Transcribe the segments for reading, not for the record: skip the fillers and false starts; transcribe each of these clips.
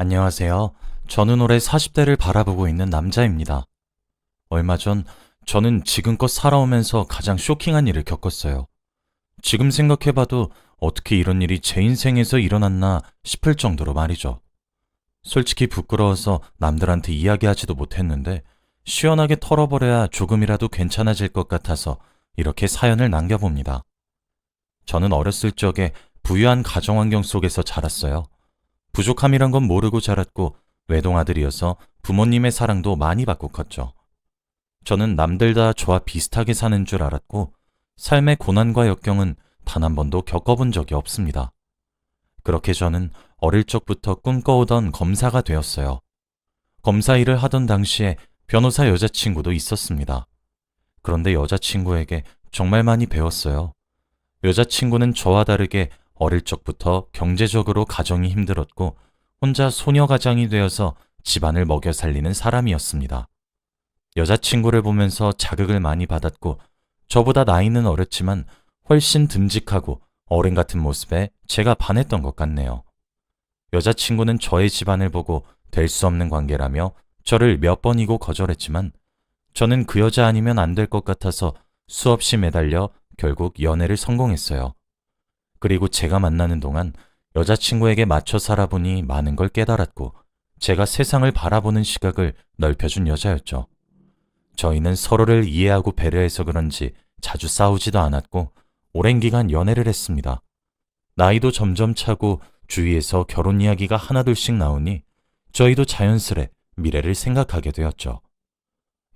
안녕하세요. 저는 올해 40대를 바라보고 있는 남자입니다. 얼마 전 저는 지금껏 살아오면서 가장 쇼킹한 일을 겪었어요. 지금 생각해봐도 어떻게 이런 일이 제 인생에서 일어났나 싶을 정도로 말이죠. 솔직히 부끄러워서 남들한테 이야기하지도 못했는데 시원하게 털어버려야 조금이라도 괜찮아질 것 같아서 이렇게 사연을 남겨봅니다. 저는 어렸을 적에 부유한 가정환경 속에서 자랐어요. 부족함이란 건 모르고 자랐고 외동아들이어서 부모님의 사랑도 많이 받고 컸죠. 저는 남들 다 저와 비슷하게 사는 줄 알았고 삶의 고난과 역경은 단 한 번도 겪어본 적이 없습니다. 그렇게 저는 어릴 적부터 꿈꿔오던 검사가 되었어요. 검사 일을 하던 당시에 변호사 여자친구도 있었습니다. 그런데 여자친구에게 정말 많이 배웠어요. 여자친구는 저와 다르게 어릴 적부터 경제적으로 가정이 힘들었고 혼자 소녀가장이 되어서 집안을 먹여 살리는 사람이었습니다. 여자친구를 보면서 자극을 많이 받았고 저보다 나이는 어렸지만 훨씬 듬직하고 어른 같은 모습에 제가 반했던 것 같네요. 여자친구는 저의 집안을 보고 될 수 없는 관계라며 저를 몇 번이고 거절했지만 저는 그 여자 아니면 안 될 것 같아서 수없이 매달려 결국 연애를 성공했어요. 그리고 제가 만나는 동안 여자친구에게 맞춰 살아보니 많은 걸 깨달았고 제가 세상을 바라보는 시각을 넓혀준 여자였죠. 저희는 서로를 이해하고 배려해서 그런지 자주 싸우지도 않았고 오랜 기간 연애를 했습니다. 나이도 점점 차고 주위에서 결혼 이야기가 하나둘씩 나오니 저희도 자연스레 미래를 생각하게 되었죠.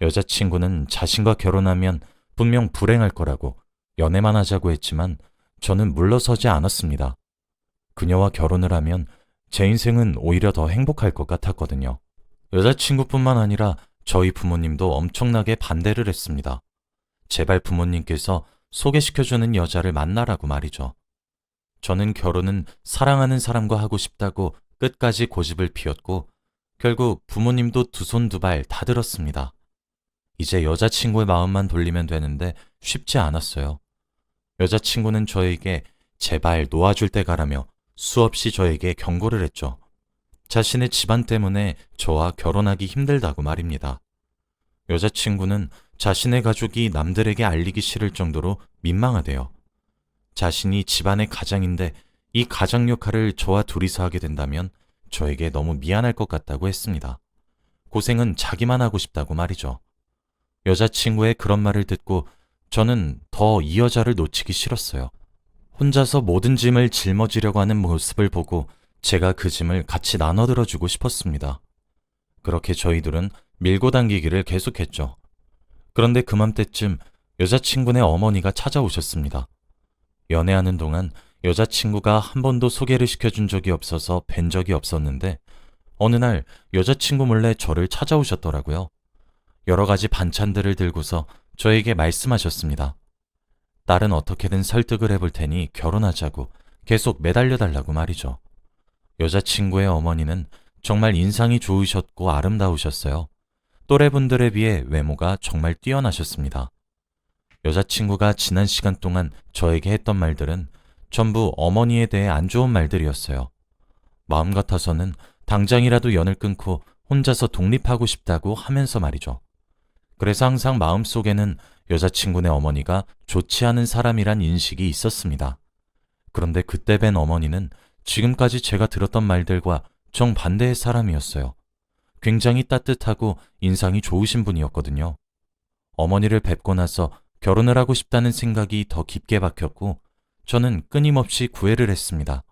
여자친구는 자신과 결혼하면 분명 불행할 거라고 연애만 하자고 했지만 저는 물러서지 않았습니다. 그녀와 결혼을 하면 제 인생은 오히려 더 행복할 것 같았거든요. 여자친구뿐만 아니라 저희 부모님도 엄청나게 반대를 했습니다. 제발 부모님께서 소개시켜주는 여자를 만나라고 말이죠. 저는 결혼은 사랑하는 사람과 하고 싶다고 끝까지 고집을 피웠고 결국 부모님도 두 손 두 발 다 들었습니다. 이제 여자친구의 마음만 돌리면 되는데 쉽지 않았어요. 여자친구는 저에게 제발 놓아줄 때 가라며 수없이 저에게 경고를 했죠. 자신의 집안 때문에 저와 결혼하기 힘들다고 말입니다. 여자친구는 자신의 가족이 남들에게 알리기 싫을 정도로 민망하대요. 자신이 집안의 가장인데 이 가장 역할을 저와 둘이서 하게 된다면 저에게 너무 미안할 것 같다고 했습니다. 고생은 자기만 하고 싶다고 말이죠. 여자친구의 그런 말을 듣고 저는 더 이 여자를 놓치기 싫었어요. 혼자서 모든 짐을 짊어지려고 하는 모습을 보고 제가 그 짐을 같이 나눠 들어주고 싶었습니다. 그렇게 저희들은 밀고 당기기를 계속했죠. 그런데 그맘때쯤 여자친구네 어머니가 찾아오셨습니다. 연애하는 동안 여자친구가 한 번도 소개를 시켜준 적이 없어서 뵌 적이 없었는데 어느 날 여자친구 몰래 저를 찾아오셨더라고요. 여러 가지 반찬들을 들고서 저에게 말씀하셨습니다. 딸은 어떻게든 설득을 해볼 테니 결혼하자고 계속 매달려달라고 말이죠. 여자친구의 어머니는 정말 인상이 좋으셨고 아름다우셨어요. 또래분들에 비해 외모가 정말 뛰어나셨습니다. 여자친구가 지난 시간 동안 저에게 했던 말들은 전부 어머니에 대해 안 좋은 말들이었어요. 마음 같아서는 당장이라도 연을 끊고 혼자서 독립하고 싶다고 하면서 말이죠. 그래서 항상 마음속에는 여자친구네 어머니가 좋지 않은 사람이란 인식이 있었습니다. 그런데 그때 뵌 어머니는 지금까지 제가 들었던 말들과 정반대의 사람이었어요. 굉장히 따뜻하고 인상이 좋으신 분이었거든요. 어머니를 뵙고 나서 결혼을 하고 싶다는 생각이 더 깊게 박혔고 저는 끊임없이 구애를 했습니다.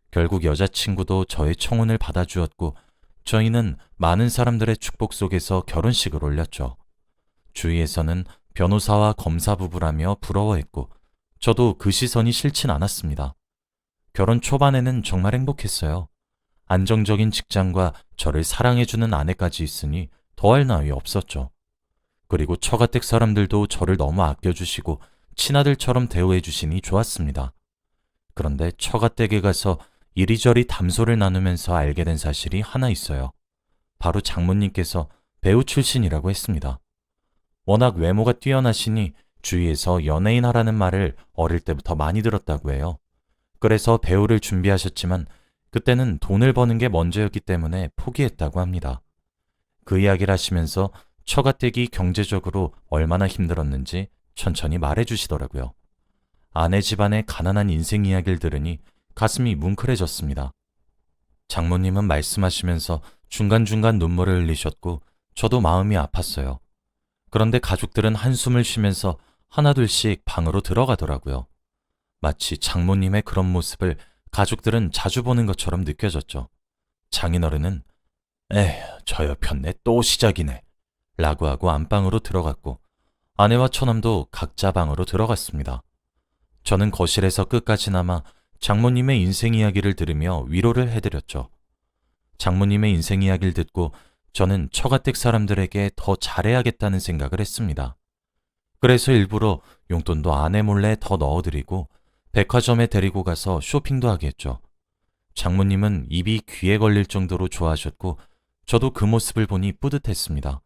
결국 여자친구도 저의 청혼을 받아주었고 저희는 많은 사람들의 축복 속에서 결혼식을 올렸죠. 주위에서는 변호사와 검사 부부라며 부러워했고 저도 그 시선이 싫진 않았습니다. 결혼 초반에는 정말 행복했어요. 안정적인 직장과 저를 사랑해주는 아내까지 있으니 더할 나위 없었죠. 그리고 처가댁 사람들도 저를 너무 아껴주시고 친아들처럼 대우해주시니 좋았습니다. 그런데 처가댁에 가서 이리저리 담소를 나누면서 알게 된 사실이 하나 있어요. 바로 장모님께서 배우 출신이라고 했습니다. 워낙 외모가 뛰어나시니 주위에서 연예인 하라는 말을 어릴 때부터 많이 들었다고 해요. 그래서 배우를 준비하셨지만 그때는 돈을 버는 게 먼저였기 때문에 포기했다고 합니다. 그 이야기를 하시면서 처가댁이 경제적으로 얼마나 힘들었는지 천천히 말해주시더라고요. 아내 집안의 가난한 인생 이야기를 들으니 가슴이 뭉클해졌습니다. 장모님은 말씀하시면서 중간중간 눈물을 흘리셨고 저도 마음이 아팠어요. 그런데 가족들은 한숨을 쉬면서 하나둘씩 방으로 들어가더라고요. 마치 장모님의 그런 모습을 가족들은 자주 보는 것처럼 느껴졌죠. 장인어른은 에휴, 저 여편네 또 시작이네 라고 하고 안방으로 들어갔고 아내와 처남도 각자 방으로 들어갔습니다. 저는 거실에서 끝까지나마 장모님의 인생 이야기를 들으며 위로를 해드렸죠. 장모님의 인생 이야기를 듣고 저는 처가댁 사람들에게 더 잘해야겠다는 생각을 했습니다. 그래서 일부러 용돈도 아내 몰래 더 넣어드리고 백화점에 데리고 가서 쇼핑도 하게 했죠. 장모님은 입이 귀에 걸릴 정도로 좋아하셨고 저도 그 모습을 보니 뿌듯했습니다.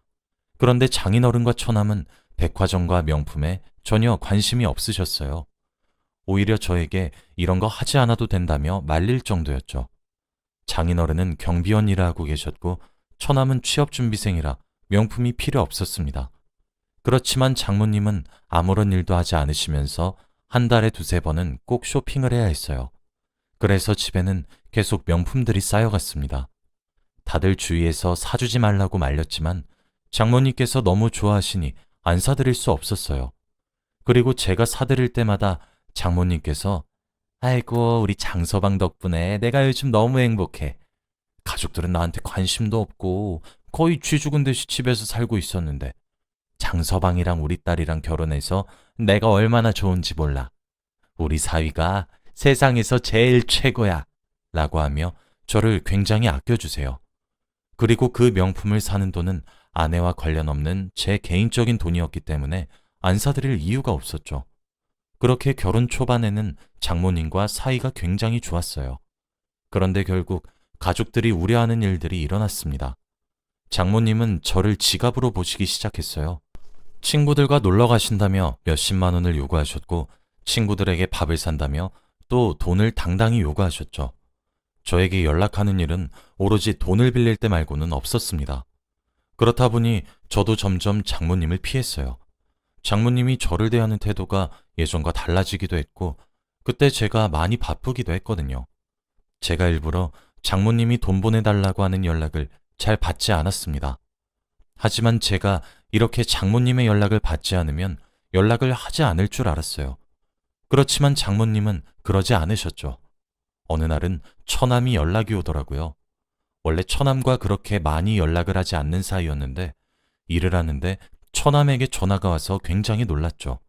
그런데 장인어른과 처남은 백화점과 명품에 전혀 관심이 없으셨어요. 오히려 저에게 이런 거 하지 않아도 된다며 말릴 정도였죠. 장인어른은 경비원 일을 하고 계셨고 처남은 취업준비생이라 명품이 필요 없었습니다. 그렇지만 장모님은 아무런 일도 하지 않으시면서 한 달에 두세 번은 꼭 쇼핑을 해야 했어요. 그래서 집에는 계속 명품들이 쌓여갔습니다. 다들 주위에서 사주지 말라고 말렸지만 장모님께서 너무 좋아하시니 안 사드릴 수 없었어요. 그리고 제가 사드릴 때마다 장모님께서 아이고 우리 장서방 덕분에 내가 요즘 너무 행복해. 가족들은 나한테 관심도 없고 거의 쥐 죽은 듯이 집에서 살고 있었는데 장서방이랑 우리 딸이랑 결혼해서 내가 얼마나 좋은지 몰라. 우리 사위가 세상에서 제일 최고야 라고 하며 저를 굉장히 아껴주세요. 그리고 그 명품을 사는 돈은 아내와 관련 없는 제 개인적인 돈이었기 때문에 안 사드릴 이유가 없었죠. 그렇게 결혼 초반에는 장모님과 사이가 굉장히 좋았어요. 그런데 결국 가족들이 우려하는 일들이 일어났습니다. 장모님은 저를 지갑으로 보시기 시작했어요. 친구들과 놀러 가신다며 몇십만 원을 요구하셨고 친구들에게 밥을 산다며 또 돈을 당당히 요구하셨죠. 저에게 연락하는 일은 오로지 돈을 빌릴 때 말고는 없었습니다. 그렇다 보니 저도 점점 장모님을 피했어요. 장모님이 저를 대하는 태도가 예전과 달라지기도 했고 그때 제가 많이 바쁘기도 했거든요. 제가 일부러 장모님이 돈 보내달라고 하는 연락을 잘 받지 않았습니다. 하지만 제가 이렇게 장모님의 연락을 받지 않으면 연락을 하지 않을 줄 알았어요. 그렇지만 장모님은 그러지 않으셨죠. 어느 날은 처남이 연락이 오더라고요. 원래 처남과 그렇게 많이 연락을 하지 않는 사이였는데 일을 하는데 처남에게 전화가 와서 굉장히 놀랐죠.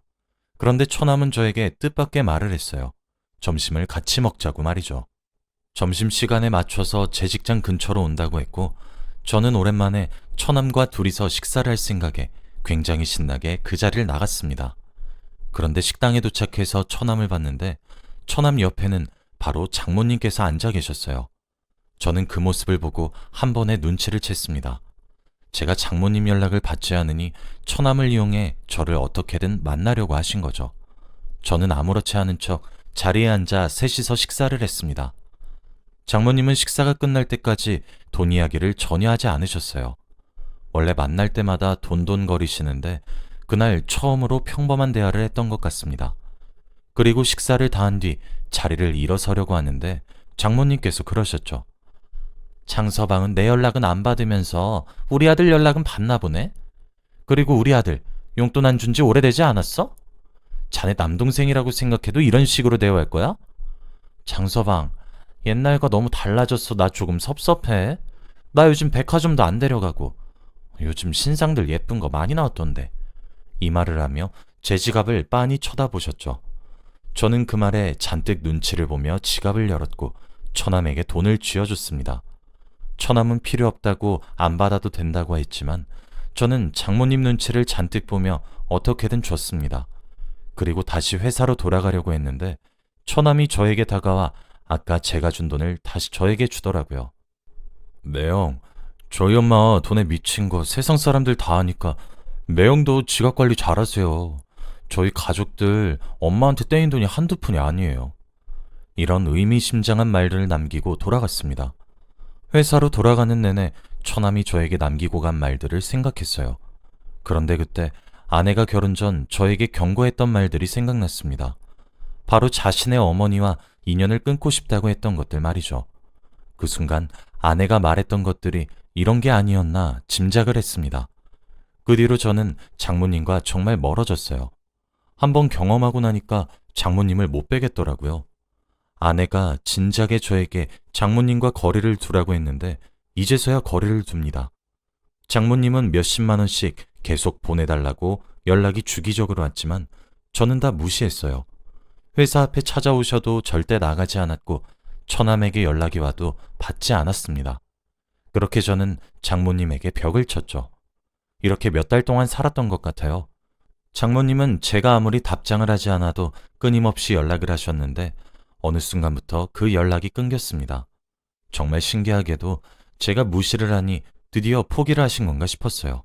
그런데 처남은 저에게 뜻밖의 말을 했어요. 점심을 같이 먹자고 말이죠. 점심시간에 맞춰서 제 직장 근처로 온다고 했고 저는 오랜만에 처남과 둘이서 식사를 할 생각에 굉장히 신나게 그 자리를 나갔습니다. 그런데 식당에 도착해서 처남을 봤는데 처남 옆에는 바로 장모님께서 앉아 계셨어요. 저는 그 모습을 보고 한 번에 눈치를 챘습니다. 제가 장모님 연락을 받지 않으니 처남을 이용해 저를 어떻게든 만나려고 하신 거죠. 저는 아무렇지 않은 척 자리에 앉아 셋이서 식사를 했습니다. 장모님은 식사가 끝날 때까지 돈 이야기를 전혀 하지 않으셨어요. 원래 만날 때마다 돈돈거리시는데 그날 처음으로 평범한 대화를 했던 것 같습니다. 그리고 식사를 다 한 뒤 자리를 일어서려고 하는데 장모님께서 그러셨죠. 장서방은 내 연락은 안 받으면서 우리 아들 연락은 받나 보네? 그리고 우리 아들 용돈 안 준 지 오래되지 않았어? 자네 남동생이라고 생각해도 이런 식으로 대화할 거야? 장서방, 옛날과 너무 달라졌어. 나 조금 섭섭해. 나 요즘 백화점도 안 데려가고 요즘 신상들 예쁜 거 많이 나왔던데. 이 말을 하며 제 지갑을 빤히 쳐다보셨죠. 저는 그 말에 잔뜩 눈치를 보며 지갑을 열었고 처남에게 돈을 쥐어줬습니다. 처남은 필요 없다고 안 받아도 된다고 했지만 저는 장모님 눈치를 잔뜩 보며 어떻게든 줬습니다. 그리고 다시 회사로 돌아가려고 했는데 처남이 저에게 다가와 아까 제가 준 돈을 다시 저에게 주더라고요. 매형, 저희 엄마 돈에 미친 거 세상 사람들 다 아니까 매형도 지갑 관리 잘하세요. 저희 가족들 엄마한테 떼인 돈이 한두 푼이 아니에요. 이런 의미심장한 말들을 남기고 돌아갔습니다. 회사로 돌아가는 내내 처남이 저에게 남기고 간 말들을 생각했어요. 그런데 그때 아내가 결혼 전 저에게 경고했던 말들이 생각났습니다. 바로 자신의 어머니와 인연을 끊고 싶다고 했던 것들 말이죠. 그 순간 아내가 말했던 것들이 이런 게 아니었나 짐작을 했습니다. 그 뒤로 저는 장모님과 정말 멀어졌어요. 한번 경험하고 나니까 장모님을 못 뵈겠더라고요. 아내가 진작에 저에게 장모님과 거리를 두라고 했는데 이제서야 거리를 둡니다. 장모님은 몇십만 원씩 계속 보내달라고 연락이 주기적으로 왔지만 저는 다 무시했어요. 회사 앞에 찾아오셔도 절대 나가지 않았고 처남에게 연락이 와도 받지 않았습니다. 그렇게 저는 장모님에게 벽을 쳤죠. 이렇게 몇 달 동안 살았던 것 같아요. 장모님은 제가 아무리 답장을 하지 않아도 끊임없이 연락을 하셨는데 어느 순간부터 그 연락이 끊겼습니다. 정말 신기하게도 제가 무시를 하니 드디어 포기를 하신 건가 싶었어요.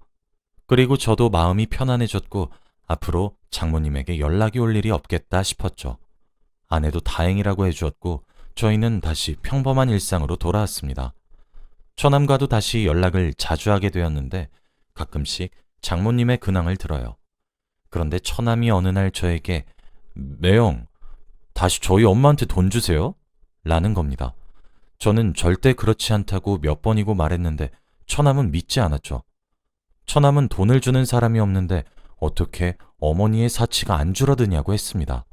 그리고 저도 마음이 편안해졌고 앞으로 장모님에게 연락이 올 일이 없겠다 싶었죠. 아내도 다행이라고 해주었고 저희는 다시 평범한 일상으로 돌아왔습니다. 처남과도 다시 연락을 자주 하게 되었는데 가끔씩 장모님의 근황을 들어요. 그런데 처남이 어느 날 저에게 매영, 다시 저희 엄마한테 돈 주세요? 라는 겁니다. 저는 절대 그렇지 않다고 몇 번이고 말했는데 처남은 믿지 않았죠. 처남은 돈을 주는 사람이 없는데 어떻게 어머니의 사치가 안 줄어드냐고 했습니다.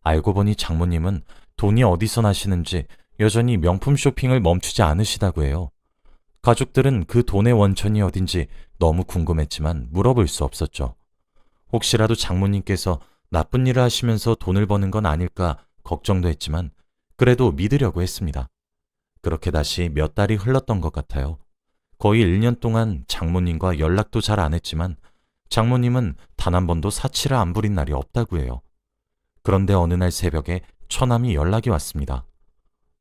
알고 보니 장모님은 돈이 어디서 나시는지 여전히 명품 쇼핑을 멈추지 않으시다고 해요. 가족들은 그 돈의 원천이 어딘지 너무 궁금했지만 물어볼 수 없었죠. 혹시라도 장모님께서 나쁜 일을 하시면서 돈을 버는 건 아닐까 걱정도 했지만 그래도 믿으려고 했습니다. 그렇게 다시 몇 달이 흘렀던 것 같아요. 거의 1년 동안 장모님과 연락도 잘 안 했지만 장모님은 단 한 번도 사치를 안 부린 날이 없다고 해요. 그런데 어느 날 새벽에 처남이 연락이 왔습니다.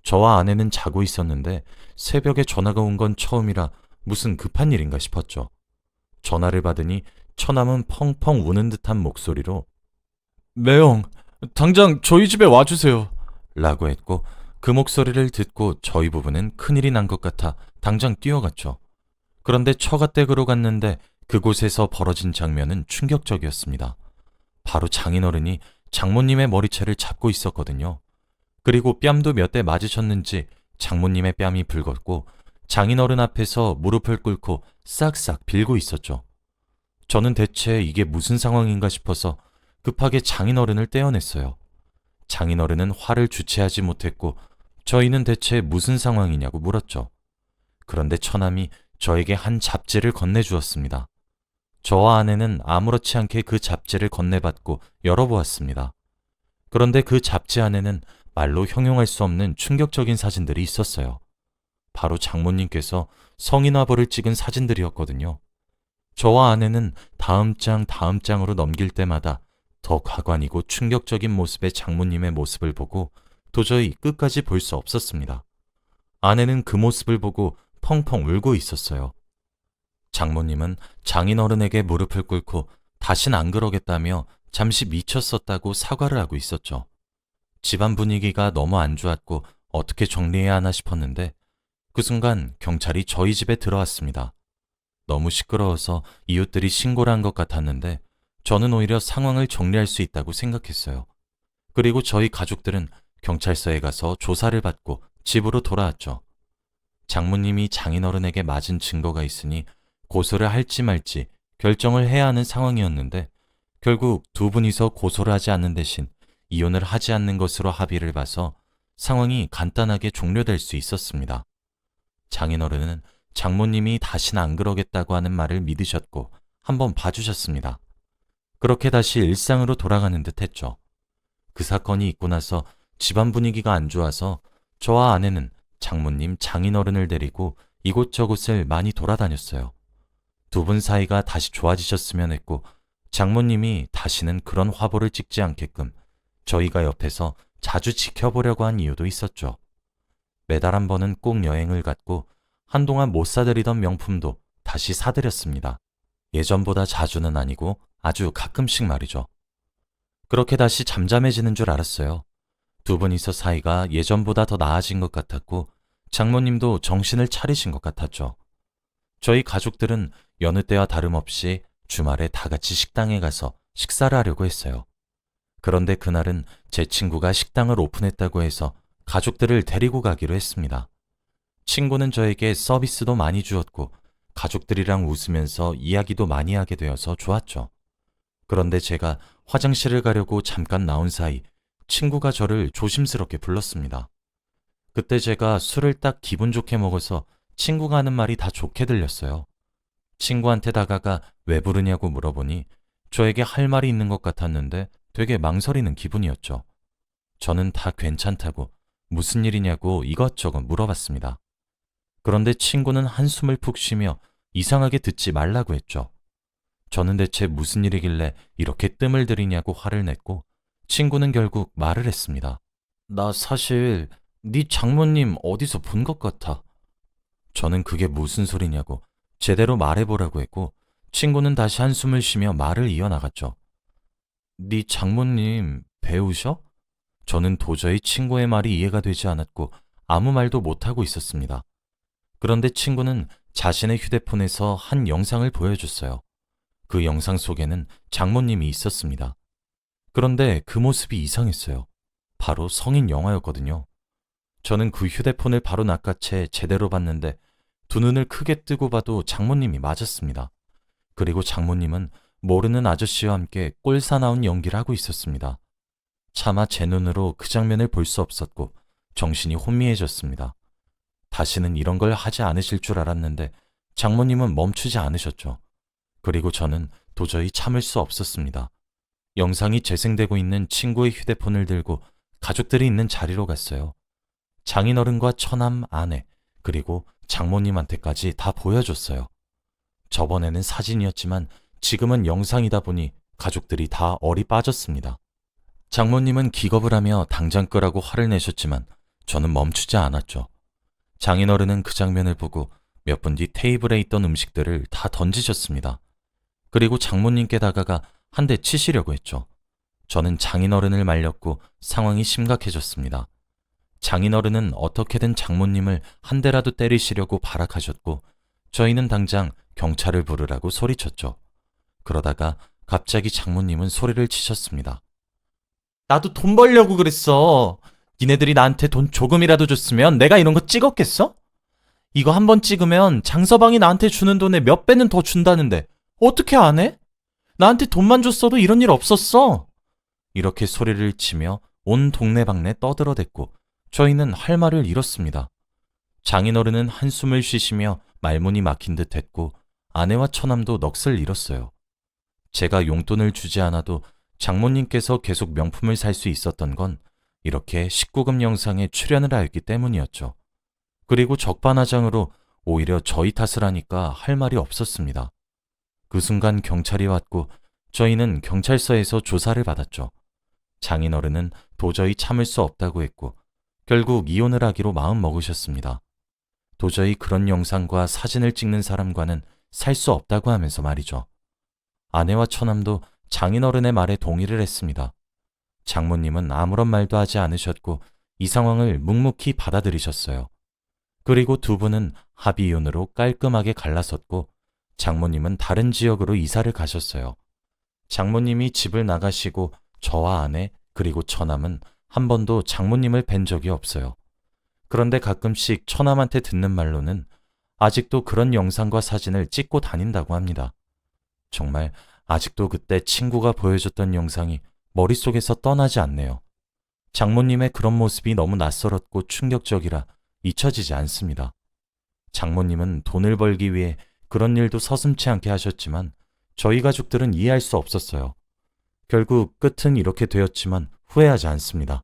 저와 아내는 자고 있었는데 새벽에 전화가 온 건 처음이라 무슨 급한 일인가 싶었죠. 전화를 받으니 처남은 펑펑 우는 듯한 목소리로 매영, 당장 저희 집에 와주세요 라고 했고 그 목소리를 듣고 저희 부부는 큰일이 난 것 같아 당장 뛰어갔죠. 그런데 처가댁으로 갔는데 그곳에서 벌어진 장면은 충격적이었습니다. 바로 장인어른이 장모님의 머리채를 잡고 있었거든요. 그리고 뺨도 몇 대 맞으셨는지 장모님의 뺨이 붉었고 장인어른 앞에서 무릎을 꿇고 싹싹 빌고 있었죠. 저는 대체 이게 무슨 상황인가 싶어서 급하게 장인어른을 떼어냈어요. 장인어른은 화를 주체하지 못했고 저희는 대체 무슨 상황이냐고 물었죠. 그런데 처남이 저에게 한 잡지를 건네주었습니다. 저와 아내는 아무렇지 않게 그 잡지를 건네받고 열어보았습니다. 그런데 그 잡지 안에는 말로 형용할 수 없는 충격적인 사진들이 있었어요. 바로 장모님께서 성인화보를 찍은 사진들이었거든요. 저와 아내는 다음 장으로 넘길 때마다 더 가관이고 충격적인 모습의 장모님의 모습을 보고 도저히 끝까지 볼 수 없었습니다. 아내는 그 모습을 보고 펑펑 울고 있었어요. 장모님은 장인어른에게 무릎을 꿇고 다신 안 그러겠다며 잠시 미쳤었다고 사과를 하고 있었죠. 집안 분위기가 너무 안 좋았고 어떻게 정리해야 하나 싶었는데 그 순간 경찰이 저희 집에 들어왔습니다. 너무 시끄러워서 이웃들이 신고를 한 것 같았는데 저는 오히려 상황을 정리할 수 있다고 생각했어요. 그리고 저희 가족들은 경찰서에 가서 조사를 받고 집으로 돌아왔죠. 장모님이 장인어른에게 맞은 증거가 있으니 고소를 할지 말지 결정을 해야 하는 상황이었는데 결국 두 분이서 고소를 하지 않는 대신 이혼을 하지 않는 것으로 합의를 봐서 상황이 간단하게 종료될 수 있었습니다. 장인어른은 장모님이 다시는 안 그러겠다고 하는 말을 믿으셨고 한번 봐주셨습니다. 그렇게 다시 일상으로 돌아가는 듯 했죠. 그 사건이 있고 나서 집안 분위기가 안 좋아서 저와 아내는 장모님, 장인어른을 데리고 이곳저곳을 많이 돌아다녔어요. 두 분 사이가 다시 좋아지셨으면 했고 장모님이 다시는 그런 화보를 찍지 않게끔 저희가 옆에서 자주 지켜보려고 한 이유도 있었죠. 매달 한 번은 꼭 여행을 갔고 한동안 못 사드리던 명품도 다시 사드렸습니다. 예전보다 자주는 아니고 아주 가끔씩 말이죠. 그렇게 다시 잠잠해지는 줄 알았어요. 두 분이서 사이가 예전보다 더 나아진 것 같았고 장모님도 정신을 차리신 것 같았죠. 저희 가족들은 여느 때와 다름없이 주말에 다 같이 식당에 가서 식사를 하려고 했어요. 그런데 그날은 제 친구가 식당을 오픈했다고 해서 가족들을 데리고 가기로 했습니다. 친구는 저에게 서비스도 많이 주었고 가족들이랑 웃으면서 이야기도 많이 하게 되어서 좋았죠. 그런데 제가 화장실을 가려고 잠깐 나온 사이 친구가 저를 조심스럽게 불렀습니다. 그때 제가 술을 딱 기분 좋게 먹어서 친구가 하는 말이 다 좋게 들렸어요. 친구한테 다가가 왜 부르냐고 물어보니 저에게 할 말이 있는 것 같았는데 되게 망설이는 기분이었죠. 저는 다 괜찮다고 무슨 일이냐고 이것저것 물어봤습니다. 그런데 친구는 한숨을 푹 쉬며 이상하게 듣지 말라고 했죠. 저는 대체 무슨 일이길래 이렇게 뜸을 들이냐고 화를 냈고 친구는 결국 말을 했습니다. 나 사실 네 장모님 어디서 본 것 같아. 저는 그게 무슨 소리냐고 제대로 말해보라고 했고 친구는 다시 한숨을 쉬며 말을 이어나갔죠. 네 장모님 배우셔? 저는 도저히 친구의 말이 이해가 되지 않았고 아무 말도 못하고 있었습니다. 그런데 친구는 자신의 휴대폰에서 한 영상을 보여줬어요. 그 영상 속에는 장모님이 있었습니다. 그런데 그 모습이 이상했어요. 바로 성인 영화였거든요. 저는 그 휴대폰을 바로 낚아채 제대로 봤는데 두 눈을 크게 뜨고 봐도 장모님이 맞았습니다. 그리고 장모님은 모르는 아저씨와 함께 꼴사나운 연기를 하고 있었습니다. 차마 제 눈으로 그 장면을 볼 수 없었고 정신이 혼미해졌습니다. 다시는 이런 걸 하지 않으실 줄 알았는데 장모님은 멈추지 않으셨죠. 그리고 저는 도저히 참을 수 없었습니다. 영상이 재생되고 있는 친구의 휴대폰을 들고 가족들이 있는 자리로 갔어요. 장인어른과 처남, 아내, 그리고 장모님한테까지 다 보여줬어요. 저번에는 사진이었지만 지금은 영상이다 보니 가족들이 다 얼이 빠졌습니다. 장모님은 기겁을 하며 당장 끄라고 화를 내셨지만 저는 멈추지 않았죠. 장인어른은 그 장면을 보고 몇 분 뒤 테이블에 있던 음식들을 다 던지셨습니다. 그리고 장모님께 다가가 한 대 치시려고 했죠. 저는 장인어른을 말렸고 상황이 심각해졌습니다. 장인어른은 어떻게든 장모님을 한 대라도 때리시려고 발악하셨고 저희는 당장 경찰을 부르라고 소리쳤죠. 그러다가 갑자기 장모님은 소리를 치셨습니다. 나도 돈 벌려고 그랬어. 니네들이 나한테 돈 조금이라도 줬으면 내가 이런 거 찍었겠어? 이거 한 번 찍으면 장서방이 나한테 주는 돈의 몇 배는 더 준다는데 어떻게 안 해? 나한테 돈만 줬어도 이런 일 없었어. 이렇게 소리를 치며 온 동네방네 떠들어댔고 저희는 할 말을 잃었습니다. 장인어른은 한숨을 쉬시며 말문이 막힌 듯 했고 아내와 처남도 넋을 잃었어요. 제가 용돈을 주지 않아도 장모님께서 계속 명품을 살 수 있었던 건 이렇게 19금 영상에 출연을 하였기 때문이었죠. 그리고 적반하장으로 오히려 저희 탓을 하니까 할 말이 없었습니다. 그 순간 경찰이 왔고 저희는 경찰서에서 조사를 받았죠. 장인어른은 도저히 참을 수 없다고 했고 결국 이혼을 하기로 마음 먹으셨습니다. 도저히 그런 영상과 사진을 찍는 사람과는 살 수 없다고 하면서 말이죠. 아내와 처남도 장인어른의 말에 동의를 했습니다. 장모님은 아무런 말도 하지 않으셨고 이 상황을 묵묵히 받아들이셨어요. 그리고 두 분은 합의이혼으로 깔끔하게 갈라섰고 장모님은 다른 지역으로 이사를 가셨어요. 장모님이 집을 나가시고 저와 아내 그리고 처남은 한 번도 장모님을 뵌 적이 없어요. 그런데 가끔씩 처남한테 듣는 말로는 아직도 그런 영상과 사진을 찍고 다닌다고 합니다. 정말 아직도 그때 친구가 보여줬던 영상이 머릿속에서 떠나지 않네요. 장모님의 그런 모습이 너무 낯설었고 충격적이라 잊혀지지 않습니다. 장모님은 돈을 벌기 위해 그런 일도 서슴지 않게 하셨지만 저희 가족들은 이해할 수 없었어요. 결국 끝은 이렇게 되었지만 후회하지 않습니다.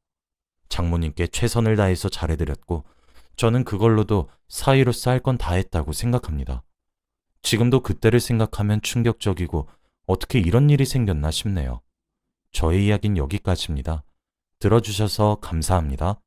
장모님께 최선을 다해서 잘해드렸고 저는 그걸로도 사위로서 할 건 다 했다고 생각합니다. 지금도 그때를 생각하면 충격적이고 어떻게 이런 일이 생겼나 싶네요. 저의 이야기는 여기까지입니다. 들어주셔서 감사합니다.